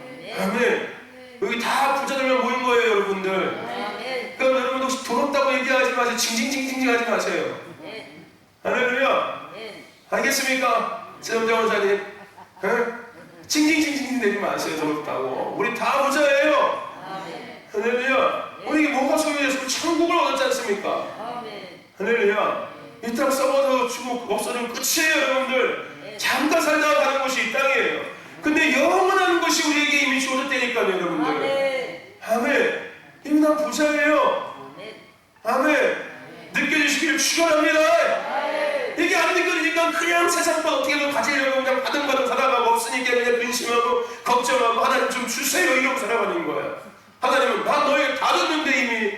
아멘. 여기 다 부자들만 모인 거예요, 여러분들. 아멘. 그러니까 여러분 혹시 돈 없다고 얘기하지 마세요. 징징징징 하지 마세요. 아멘. 할렐루야. 아멘. 알겠습니까? 세점장 원사님. 징징징징 내지 마세요. 돈 없다고. 우리 다 부자예요. 아멘. 할렐루야. 우리 뭐가 소유해서 천국을 얻었지 않습니까? 아멘. 할렐루야. 이 땅 썩어서 죽고 없어지면 끝이에요, 여러분들. 잠깐 살다가 가는 곳이 이 땅이에요. 근데 영원한 것이 우리에게 이미 주어졌다니까요, 여러분들. 아멘. 아멘. 이미 난 부자예요. 아멘. 아멘. 느껴지시기를 축원합니다. 이게 안 느껴지니까 그냥 세상 것 어떻게든 가지려고 그냥 바등바등 살아가고 없으니까 그냥 근심하고 걱정하고 하나님 좀 주세요 이러고 살아가는 거야. 하나님은 나 너에게 다 줬는데 이미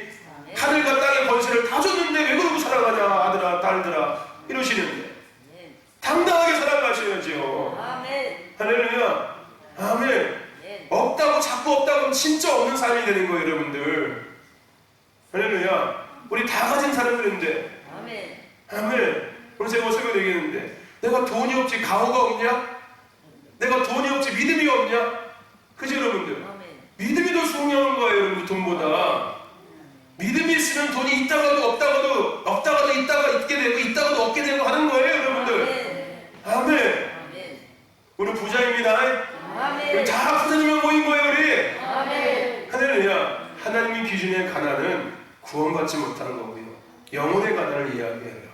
하늘과 땅의 권세를 다 줬는데 왜 그러고 살아가냐 아들아 딸들아 이러시는데 당당하게 살아가셔야죠. 아멘. 할렐루야. 아멘. 없다고 자꾸 없다고 하면 진짜 없는 삶이 되는 거예요, 여러분들. 할렐루야. 우리 다 가진 사람들인데. 아멘. 아멘. 오늘 제가 설교 얘기했는데 내가 돈이 없지 가호가 없냐? 내가 돈이 없지 믿음이 없냐? 그죠, 여러분들? 아멘. 믿음이 더 중요한 거예요, 여러분. 돈보다. 믿음이 있으면 돈이 없다가도 있다가 있게 되고 있다가도 없게 되고 하는 거예요, 여러분들. 아멘. 아멘. 우리 부자입니다. 아멘. 우리 다 부자님만 모인 거예요, 우리. 아멘. 할렐루야. 하나님의 기준의 가난은 구원받지 못하는 거고요. 영혼의 가난을 이야기해요.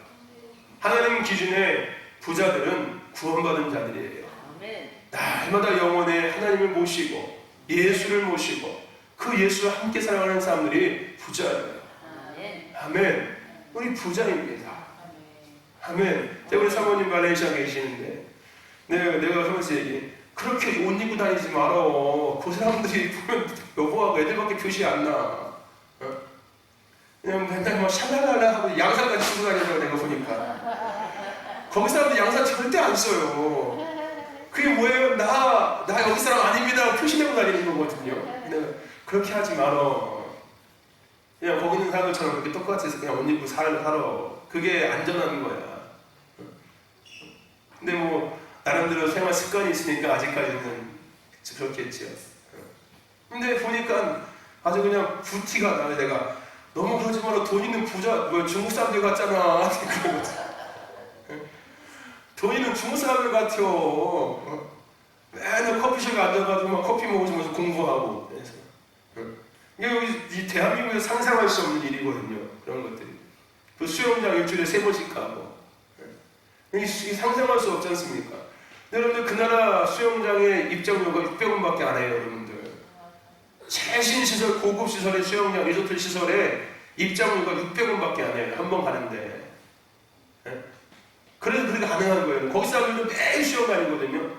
하나님 기준의 부자들은 구원받은 자들이에요. 아멘. 날마다 영혼의 하나님을 모시고 예수를 모시고 그 예수와 함께 살아가는 사람들이 부자예요. 아멘. 아멘. 우리 부자입니다. 아멘. 우리 사모님 말레이시아 계시는데 내가 하면서 얘기해. 그렇게 옷 입고 다니지 말어. 그 사람들이 보면 여보하고 애들밖에 표시 안 나. 그냥 맨날 막 샬랄랄라 하고 양산까지 쓰고 다니더라고 내가 보니까. 거기 사람들 양산 절대 안 써요. 그게 뭐예요? 나 여기 사람 아닙니다. 표시내고 다니는 거거든요. 내가 그렇게 하지 말어. 그냥 거기 있는 사람들처럼 그렇게 똑같이 해서 그냥 옷 입고 살아. 그게 안전한 거야. 근데 뭐 나름대로 생활 습관이 있으니까 아직까지는 그렇겠지요. 근데 보니까 아주 그냥 부티가 나요. 내가 너무 그러지 마라. 돈 있는 부자, 뭐 중국 사람들 같잖아. 그런 거지. 돈 있는 중국 사람들 같아요. 맨날 커피숍에 앉아가지고 막 커피 먹으면서 공부하고. 그래서. 이게 여기 이 대한민국에서 상상할 수 없는 일이거든요. 그런 것들이. 그 수영장 일주일에 3번씩 가고. 이게 상상할 수 없지 않습니까? 여러분들 그 나라 수영장의 입장료가 600원밖에 안 해요, 여러분들. 최신 시설, 고급 시설의 수영장, 리조트 시설에 입장료가 600원밖에 안 해요. 한 번 가는데. 그래서 그렇게 가능한 거예요. 거기 사람들은 매일 수영 다니거든요.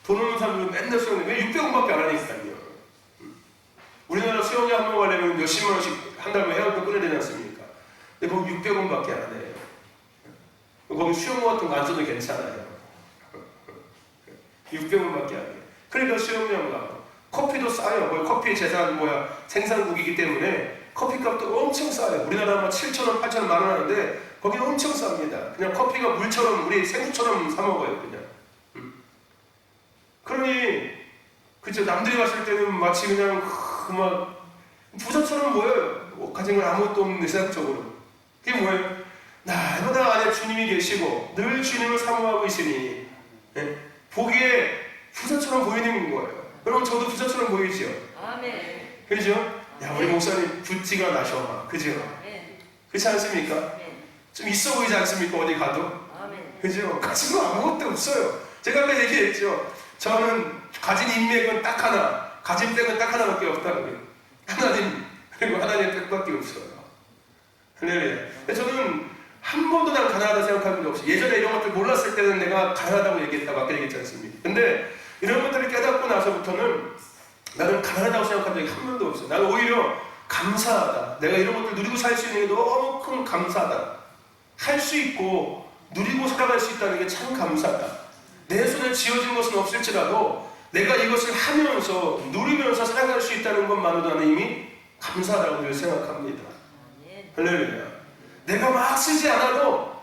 돈 없는 사람들은 맨날 수영해. 왜 600원밖에 안 하니까요. 우리나라 수영장 한 번 가려면 몇십만 원씩 한 달에 회원권 끊어야 되지 않습니까? 근데 거기 600원밖에 안 해요. 거기 수영모 같은 거 안 써도 괜찮아요. 600원밖에 안 해요. 그러니까 수영장 가고 커피도 싸요. 거기 커피 재산 생산국이기 때문에 커피값도 엄청 싸요. 우리나라는 7,000원, 8,000원, 만원 하는데 거기는 엄청 쌉니다. 그냥 커피가 물처럼 우리 생수처럼 사 먹어요, 그냥. 그러니 그죠? 남들이 봤을 때는 마치 그냥 막 부자처럼 보여요. 가진 건 아무것도 없는 세상적으로. 그게 뭐예요? 날마다 안에 주님이 계시고 늘 주님을 사모하고 있으니 보기에 부자처럼 보이는 거예요. 여러분 저도 부자처럼 보이죠? 아멘. 그죠? 야 우리 목사님 부티가 나셔. 그죠? 아멘. 그렇지 않습니까? 아멘. 좀 있어 보이지 않습니까? 어디 가도? 아멘. 그죠? 가진 거 아무것도 없어요. 제가 아까 얘기했죠. 저는 가진 인맥은 딱 하나, 가진 백은 딱 하나밖에 없다는 거예요. 하나님, 그리고 하나님의 뜻밖에 없어요. 할렐루야. 저는 한 번도 난 가난하다 생각한 적이 없어요. 예전에 이런 것들 몰랐을 때는 내가 가난하다고 얘기했다고 아까 얘기했지 않습니까? 근데 이런 것들을 깨닫고 나서부터는 나는 가난하다고 생각한 적이 한 번도 없어요. 나는 오히려 감사하다. 내가 이런 것들 누리고 살 수 있는 게 너무 큰 감사하다. 할 수 있고 누리고 살아갈 수 있다는 게 참 감사하다. 내 손에 쥐어진 것은 없을지라도 내가 이것을 하면서 누리면서 살아갈 수 있다는 것만으로도 나는 이미 감사하다고 늘 생각합니다. 할렐루야. 내가 막 쓰지 않아도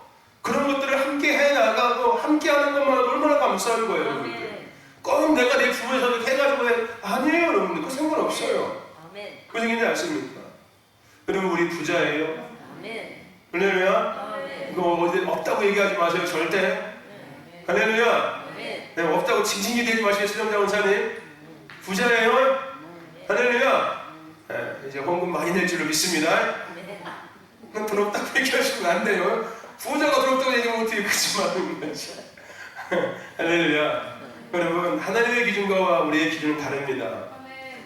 그런 것들을 함께 해나가고 함께 하는 것만으로도 얼마나 감사한 거예요. 여러분들. 꼭 내가 내 부모에서도 해가지고 아니에요. 여러분들. 그거 상관없어요. 그 얘기인지 아십니까? 여러분 우리 부자예요. 할렐루야. 이거 어디 없다고 얘기하지 마세요. 절대. 할렐루야. 네, 없다고 징징이 대지 마시고 수정자 원사님. 부자예요. 할렐루야. 네, 이제 헌금 많이 낼 줄로 믿습니다. 돈 없다고 얘기하시면 안 돼요. 부자가 돈 없다고 얘기하면 어떻게 그러지 마는 거지. 할렐루야. 여러분 하나님의 기준과 우리의 기준은 다릅니다.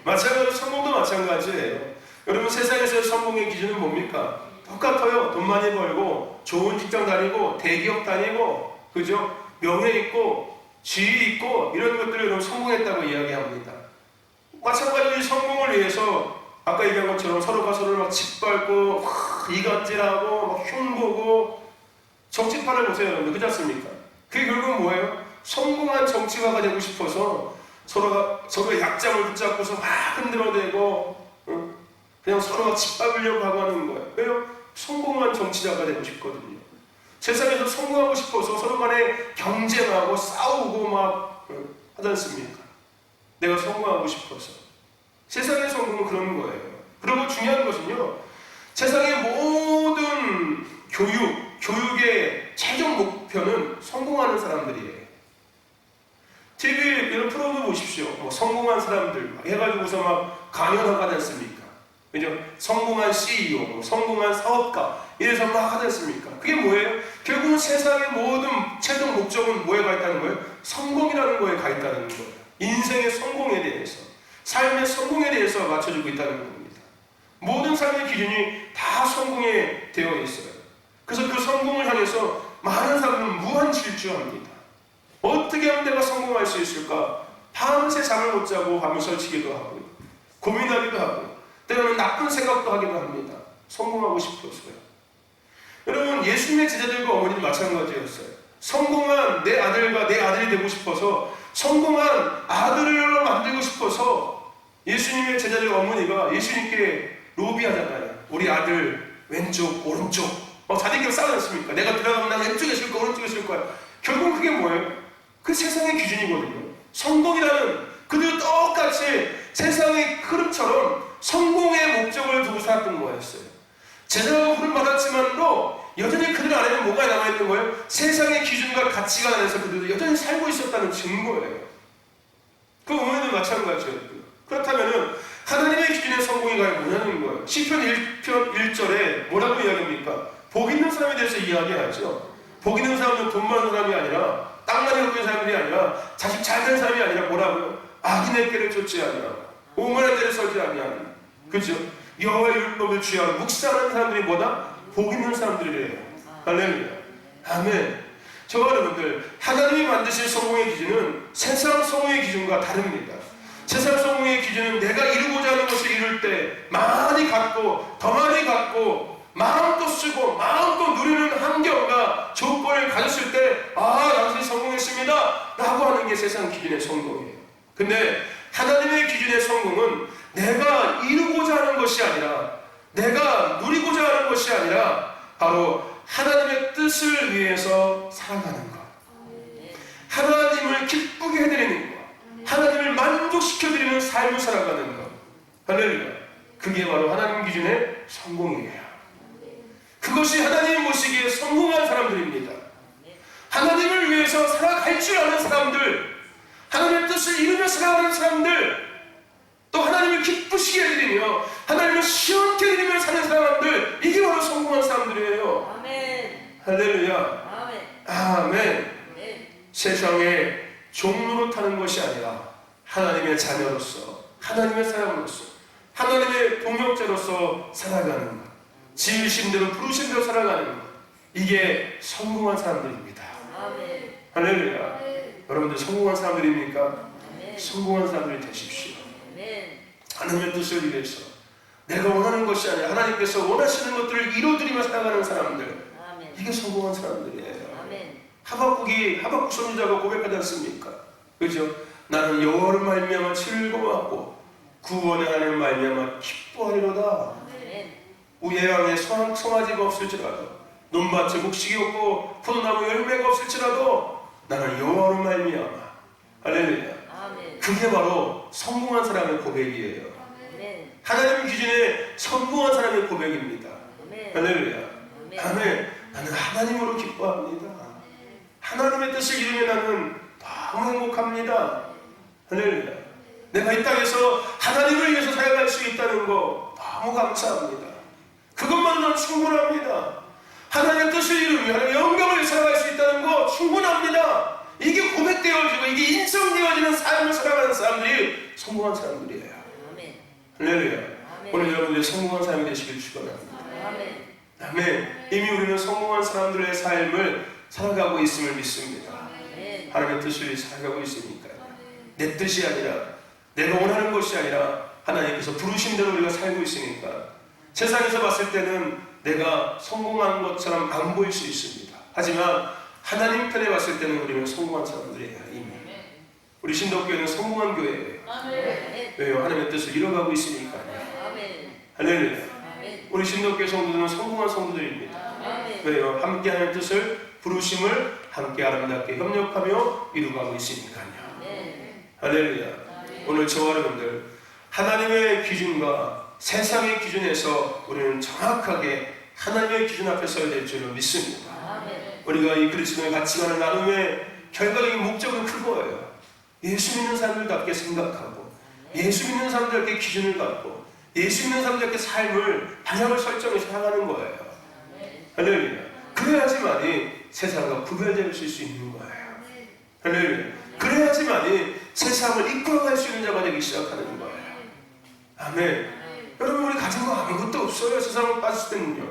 마찬가지로 성공도 마찬가지예요. 여러분 세상에서의 성공의 기준은 뭡니까? 똑같아요. 돈 많이 벌고 좋은 직장 다니고 대기업 다니고 그죠? 명예 있고 지위 있고 이런 것들을 여러분 성공했다고 이야기합니다. 마찬가지로 이 성공을 위해서 아까 얘기한 것처럼 서로가 서로를 막 짓밟고 이간질하고 막 흉보고 정치판을 보세요. 여러분 그렇지 않습니까? 그게 결국은 뭐예요? 성공한 정치가가 되고 싶어서 서로가 서로의 약점을 붙잡고서 막 흔들어대고 그냥 서로가 짓밟으려고 하고 하는 거예요. 왜요? 성공한 정치자가 되고 싶거든요. 세상에서 성공하고 싶어서 서로 간에 경쟁하고 싸우고 막 하지 않습니까? 내가 성공하고 싶어서. 세상의 성공은 그런 거예요. 그리고 중요한 것은요. 세상의 모든 교육의 최종 목표는 성공하는 사람들이에요. TV 이런 프로그램 보십시오. 성공한 사람들 해가지고서 막 강연하고 하지 않습니까? 그죠? 성공한 CEO, 성공한 사업가 이래서 막 하지 않습니까? 그게 뭐예요? 결국은 세상의 모든 최종 목적은 뭐에 가 있다는 거예요? 성공이라는 거에 가 있다는 거예요. 인생의 성공에 대해서, 삶의 성공에 대해서 맞춰주고 있다는 겁니다. 모든 삶의 기준이 다 성공에 되어 있어요. 그래서 그 성공을 향해서 많은 사람들은 무한 질주합니다. 어떻게 하면 내가 성공할 수 있을까? 밤새 잠을 못 자고 밤을 설치기도 하고 고민하기도 하고 때로는 나쁜 생각도 하기도 합니다. 성공하고 싶어서요. 여러분 예수님의 제자들과 어머니도 마찬가지였어요. 성공한 내 아들과 내 아들이 되고 싶어서 성공한 아들을 만들고 싶어서 예수님의 제자들 어머니가 예수님께 로비하잖아요. 우리 아들 왼쪽 오른쪽 자기끼리 싸우지 않습니까? 내가 들어가면 나 왼쪽에 있을 거야 오른쪽에 있을 거야. 결국 그게 뭐예요? 그 세상의 기준이거든요. 성공이라는 그들도 똑같이 세상의 흐름처럼 성공의 목적을 두고 살았던 거였어요. 제자가 흐름 받았지만도 여전히 그들 안에는 뭐가 남아있는 거예요? 세상의 기준과 가치관 안에서 그들도 여전히 살고 있었다는 증거예요. 그 어머니도 마찬가지였고요. 그렇다면 하나님의 기준의 성공이 과연 뭐냐는 거예요. 시편 1편 1절에 뭐라고 이야기합니까? 복 있는 사람에 대해서 이야기하죠. 복 있는 사람은 돈 많은 사람이 아니라 땅 많이 얻는 사람들이 아니라 자식 잘 된 사람이 아니라 뭐라고요? 악인의 길을 쫓지 아니하고 오만한 데를 서지 아니하는 그죠? 여호와의 율법을 취하고 묵상하는 사람들이 뭐다? 복 있는 사람들이래요. 할렐루야. 아멘. 저와 여러분들 하나님이 만드신 성공의 기준은 세상 성공의 기준과 다릅니다. 세상 성공의 기준은 내가 이루고자 하는 것을 이룰 때 많이 갖고 더 많이 갖고 마음껏 쓰고 마음껏 누리는 환경과 조건을 가졌을 때 당신이 성공했습니다 라고 하는 게 세상 기준의 성공이에요. 근데 하나님의 기준의 성공은 내가 이루고자 하는 것이 아니라 내가 누리고자 하는 것이 아니라 바로 하나님의 뜻을 위해서 살아가는 것, 하나님을 기쁘게 해드리는 것, 하나님을 만족시켜드리는 삶을 살아가는 것. 할렐루야. 그게 바로 하나님 기준의 성공이에요. 그것이 하나님 보시기에 성공한 사람들입니다. 하나님을 위해서 살아갈 줄 아는 사람들, 하나님의 뜻을 이루며 살아가는 사람들, 또 하나님을 기쁘시게 해드리며 하나님을 시원케 해드리며 사는 사람들, 이게 바로 성공한 사람들이에요. 아멘. 할렐루야. 아멘. 세상의 종로로 타는 것이 아니라 하나님의 자녀로서, 하나님의 사람으로서 하나님의 동역자로서 살아가는 것, 지으신 대로 부르신 대로 살아가는 것, 이게 성공한 사람들입니다. 아멘. 할렐루야. 여러분들 성공한 사람들입니까? 아멘. 성공한 사람들이 되십시오. 아멘. 하나님의 뜻을 위해서 내가 원하는 것이 아니라 하나님께서 원하시는 것들을 이루어드리며 살아가는 사람들, 아멘. 이게 성공한 사람들이에요. 아멘. 하박국 선지자가 고백하지 않습니까? 그죠? 나는 여호와를 말미암아 즐거워하고 구원의 하나님을 말미암아 기뻐하리로다. 아멘. 우예왕에 송아지가 없을지라도 논밭에 곡식이 없고 포도나무 열매가 없을지라도 나는 여호와를 말미암아. 할렐루야. 아멘. 그게 바로 성공한 사람의 고백이에요. 아멘. 하나님 기준에 성공한 사람의 고백입니다. 아멘. 할렐루야. 아멘. 아멘. 나는 하나님으로 기뻐합니다. 하나님의 뜻을 이루면 나는 너무 행복합니다. 할렐루야. 내가 이 땅에서 하나님을 위해서 살아갈 수 있다는 거 너무 감사합니다. 그것만으로는 충분합니다. 하나님의 뜻을 이루며 하나님의 영광을 위해 살아갈 수 있다는 거 충분합니다. 이게 고백되어지고 이게 인정되어지는 삶을 살아가는 사람들이 성공한 사람들이에요. 아멘. 할렐루야. 아멘. 오늘 여러분들이 성공한 사람이 되시길 축원합니다. 아멘. 아멘. 이미 우리는 성공한 사람들의 삶을 살아가고 있음을 믿습니다. 아멘. 하나님의 뜻을 위해 살아가고 있으니까요. 내 뜻이 아니라 내가 원하는 것이 아니라 하나님께서 부르신 대로 우리가 살고 있으니까 세상에서 봤을 때는 내가 성공한 것처럼 안 보일 수 있습니다. 하지만 하나님 편에 봤을 때는 우리는 성공한 사람들이에요. 이미 우리 신덕교회는 성공한 교회예요. 아멘. 왜요? 하나님의 뜻을 이뤄가고 있으니까요. 아멘. 할렐루야. 아멘. 우리 신덕교회 성도들은 성공한 성도들입니다. 아멘. 왜요? 함께 하는 뜻을 부르심을 함께 아름답게 협력하며 이루어가고 있으니까요. 아멘. 할렐루야. 오늘 저와 여러분들 하나님의 기준과 세상의 기준에서 우리는 정확하게 하나님의 기준 앞에 서야 될 줄을 믿습니다. 아멘. 우리가 이 그리스도의 가치관을 나눔의 결과적인 목적은 그거예요. 예수 믿는 사람들답게 생각하고 예수 믿는 사람들답게 기준을 갖고 예수 믿는 사람들답게 삶을 방향을 설정해서 살아가는 거예요. 할렐루야. 그래야지만이 세상과 구별될 수 있는 거예요. 할렐루야. 그래야지만이 세상을 이끌어갈 수 있는 자가 되기 시작하는 거예요. 아멘. 여러분 우리 가진 거 아무것도 없어요. 세상을 봤을 때는요.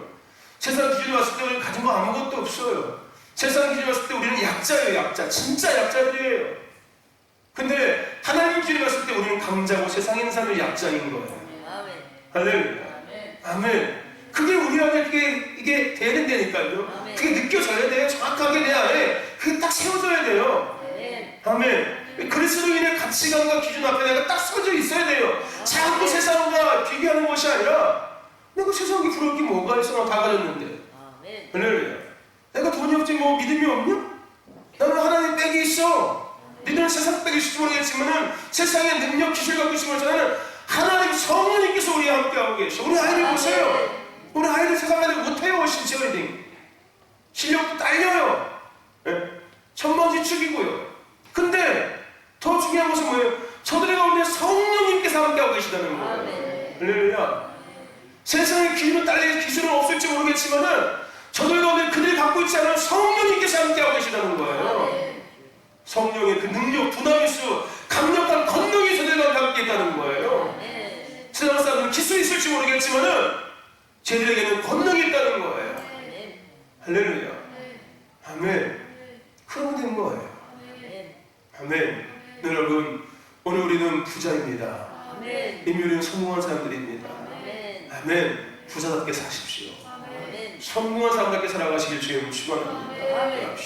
세상 기준으로 봤을 때 우리는 가진 거 아무것도 없어요. 세상 기준으로 봤을 때 우리는 약자예요. 약자. 진짜 약자들이에요. 근데 하나님 기준으로 봤을 때 우리는 강자고 세상에 있는 사람은 약자인 거예요. 아멘. 할렐루야. 아멘. 그게 우리에게 이게 되는 데니까요. 그게 느껴져야 돼요. 정확하게 내 안에 그게 딱 세워져야 돼요. 아멘. 아멘. 그리스도인의 가치관과 기준 앞에 내가 딱 서져 있어야 돼요. 자꾸 세상과 비교하는 것이 아니라 내가 세상에 부러울 게 뭐가 있어? 나 다 가졌는데. 아멘. 할렐루야. 내가 돈이 없지 뭐 믿음이 없냐? 나는 하나님 빽이 있어. 니들은 세상 빽이 있을지 모르겠지만은 세상의 능력, 기술 갖고 있는 것보다는 하나님 성령님께서 우리와 함께하고 계셔. 우리 아이들 보세요. 우리 아이들 세상 애들 못해요. 신체어리딩. 실력도 딸려요. 천방지축이고요. 근데 더 중요한 것은 뭐예요? 저들의 가운데 성령님께서 함께하고 계시다는 거예요. 아멘. 할렐루야. 세상의 기준은 딸릴 기술은 없을지 모르겠지만은 저들 가운데 그들이 갖고 있지 않은 성령님께서 함께하고 계시다는 거예요. 성령의 그 능력, 두나미수, 강력한 권능이 저들 가운데 함께 있다는 거예요. 세상 사람들은 기술이 있을지 모르겠지만은 쟤들에게는 권능이 있다는 거예요. 할렐루야. 아멘. 그러면 된 거예요. 아멘. 여러분, 오늘 우리는 부자입니다. 아멘. 이미 우리는 성공한 사람들입니다. 아멘. 아멘. 부자답게 사십시오. 아멘. 성공한 사람답게 살아가시길 주님 축원합니다. 아멘.